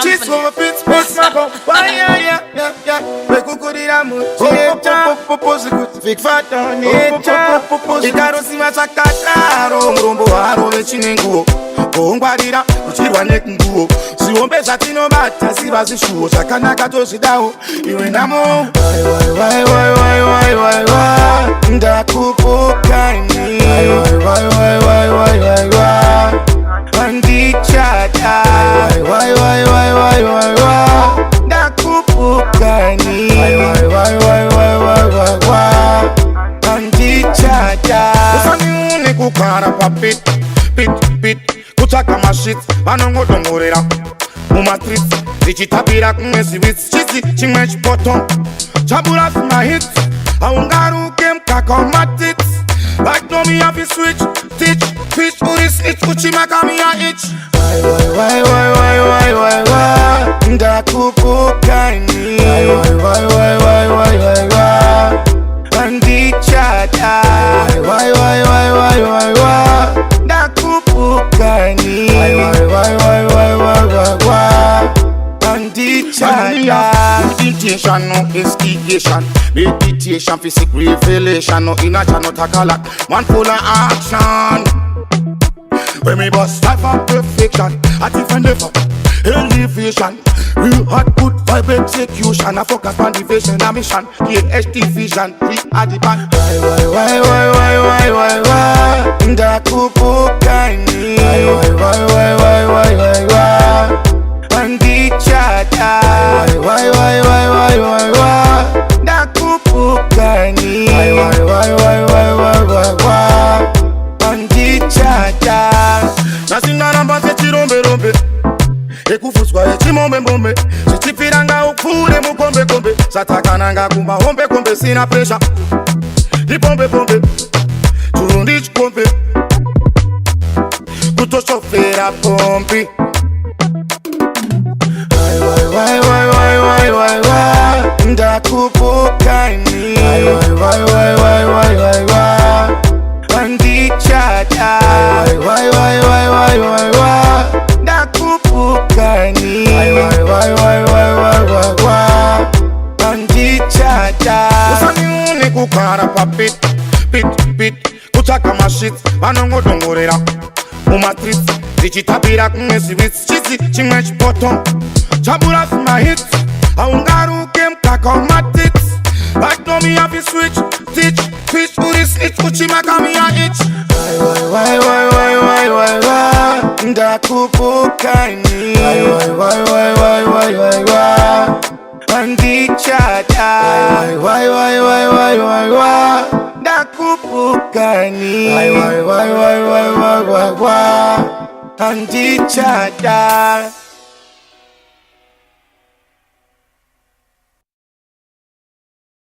She's so fit, sports my go. Yeah. We kukurira muchecha. Big fat on it. Ikarosima chakataro. Murumbo haro vechinenguo. Kuungwarira kuchirwa nekunguo. Ziombe zvatinobata ziva zvishuwo. Zvakanaka tozvidawo. Iwe namo. Why. Ndakupokani. Why. Andichata. Why. Ndakupokani. Why. Andichata. Usaniune kukara pa pit. Kuchaka mashit. Vanongodongorera muma streets. Zichitapira kumwezi wits. Chizi chimwe chipoto. Chabula fuma hits. Aungaruke mkaka matits. Like no me have to switch. Teach, fish, uris, itch. Uchimaka me a itch. Why. Ndakupokani. Why. Andichata. Why. Ndakupokani. Why. Andichata. Meditation, no investigation. Meditation, physical revelation. No inner channel, takalak. Man full of action. When me bust life of perfection, I defend it for elevation. Real hot, good vibe execution. I focus on the vision and mission. KHD vision, we are the band. Why. Ndakupokani. Why. Andichata. Why. Ndakupokani. Why. Andichata. Nasina namba se chirombe. Ekufuswa echimombe. Chichipiranga ukure mukombe. Satakananga kumba hombe. Sina pressure. Dipombe. Turundi chikombe. Kutoshofera pompi. Why. Ndakupokani. Why. Andichata. Why. Ndakupokani. Why. Andichata. Usaniune kukara pa pit. Kuchaka mashit. Vanongodongorera muma streets. Zichitapira kumwezi wits. Chizi chimwe chipoto. Chabula fuma hits. Aungaruke mkaka matits. Like no me have to switch. Teach, fish, uris, itch. Uchimaka me a itch. Why. Ndakupokani. Why. Andichata. Why. Ndakupokani. Why. Andichata.